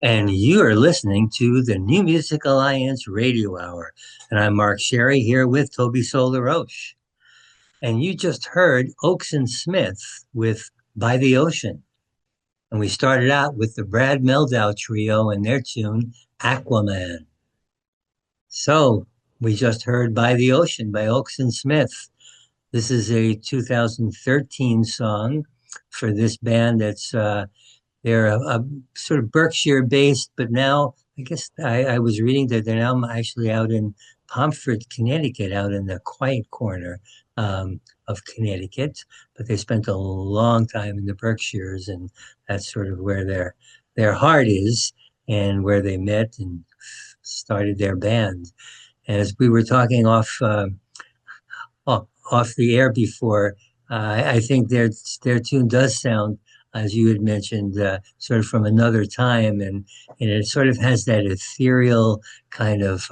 And you are listening to the New Music Alliance Radio Hour. And I'm Mark Sherry here with Tobey LaRoche. And you just heard Oakes and Smith with By the Ocean. And we started out with the Brad Mehldau Trio and their tune, Aquaman. So we just heard By the Ocean by Oakes and Smith. This is a 2013 song for this band they're a sort of Berkshire based, but now I guess I was reading that they're now actually out in Pomfret, Connecticut, out in the quiet corner of Connecticut. But they spent a long time in the Berkshires, and that's sort of where their heart is and where they met and started their band. And as we were talking off the air before, I think their tune does sound, as you had mentioned, sort of from another time, and it sort of has that ethereal kind of,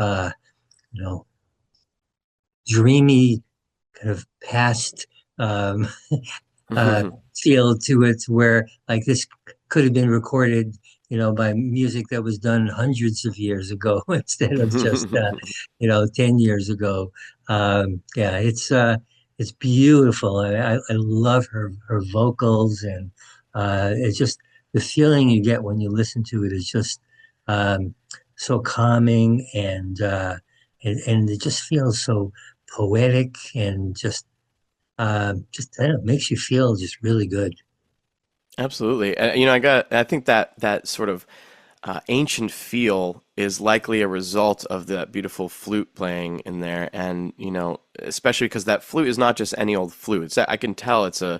you know, dreamy kind of past feel to it, where like this could have been recorded, by music that was done hundreds of years ago instead of just, 10 years ago. Yeah, it's beautiful. I love her vocals, and it's just the feeling you get when you listen to it is just so calming, and it just feels so poetic, and just I don't know, makes you feel just really good. Absolutely. I think that sort of ancient feel is likely a result of that beautiful flute playing in there, and especially because that flute is not just any old flute. I can tell it's a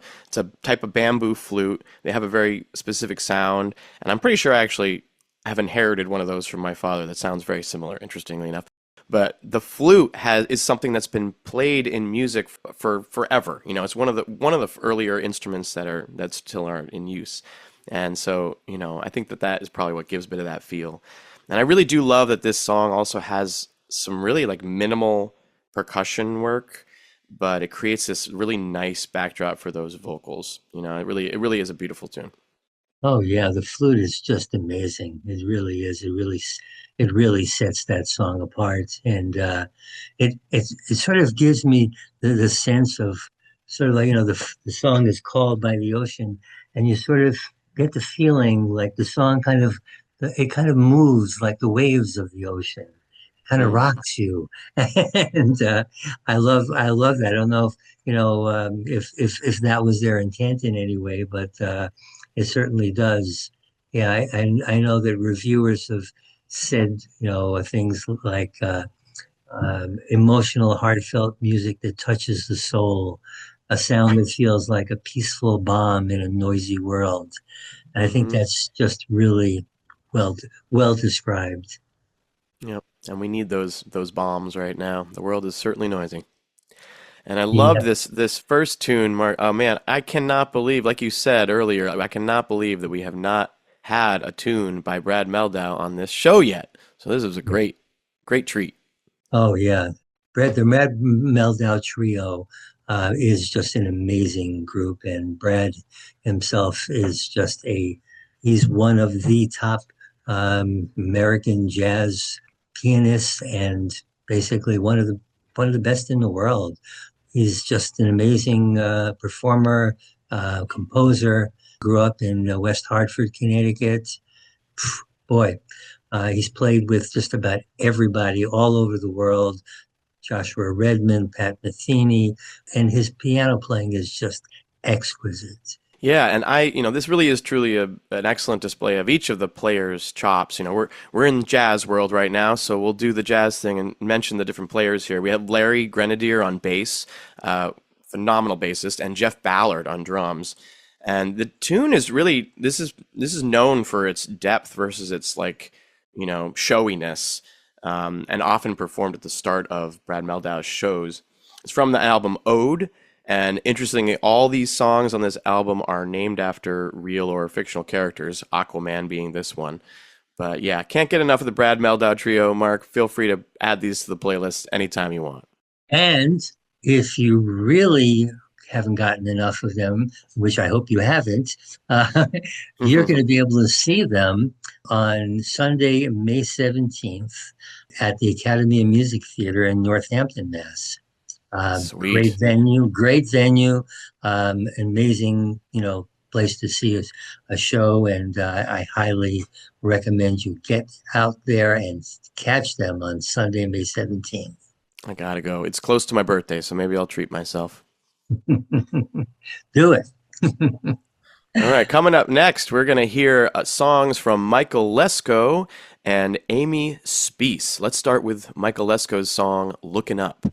type of bamboo flute. They have a very specific sound, and I'm pretty sure I actually have inherited one of those from my father that sounds very similar, interestingly enough. But the flute is something that's been played in music for forever. It's one of the earlier instruments that still are in use. And so, I think that is probably what gives a bit of that feel. And I really do love that this song also has some really like minimal percussion work, but it creates this really nice backdrop for those vocals. It really is a beautiful tune. Oh yeah, the flute is just amazing. It really is. It really sets that song apart, and it sort of gives me the sense of sort of like the song is called By the Ocean, and you sort of get the feeling like the song kind of moves like the waves of the ocean. It kind of Mm. rocks you, and I love that. I don't know if that was their intent in any way, but it certainly does. Yeah, I know that reviewers have said, things like emotional, heartfelt music that touches the soul, a sound that feels like a peaceful balm in a noisy world. And I think Hmm. that's just really well well described. Yep. And we need those bombs right now. The world is certainly noisy. And I love Yeah. this first tune, Mark. Oh man, I cannot believe, like you said earlier, I cannot believe that we have not had a tune by Brad Mehldau on this show yet. So this is a great treat. Oh yeah. The Brad Mehldau Trio is just an amazing group, and Brad himself is he's one of the top American jazz pianists, and basically one of the best in the world. He's just an amazing performer, composer. Grew up in West Hartford, Connecticut. Boy, he's played with just about everybody all over the world. Joshua Redman, Pat Metheny, and his piano playing is just exquisite. Yeah, and this really is truly an excellent display of each of the players' chops. We're in jazz world right now, so we'll do the jazz thing and mention the different players here. We have Larry Grenadier on bass, phenomenal bassist, and Jeff Ballard on drums. And the tune is really this is known for its depth versus its like showiness, and often performed at the start of Brad Meldau's shows. It's from the album Ode. And interestingly, all these songs on this album are named after real or fictional characters, Aquaman being this one. But yeah, can't get enough of the Brad Mehldau trio. Mark, feel free to add these to the playlist anytime you want. And if you really haven't gotten enough of them, which I hope you haven't, you're going to be able to see them on Sunday, May 17th at the Academy of Music Theater in Northampton, Mass. Sweet. Great venue, amazing, place to see a show. And I highly recommend you get out there and catch them on Sunday, May 17th. I gotta go. It's close to my birthday, so maybe I'll treat myself. Do it. All right, coming up next, we're going to hear songs from Michael Lesko and Amy Speace. Let's start with Michael Lesko's song, Looking Up.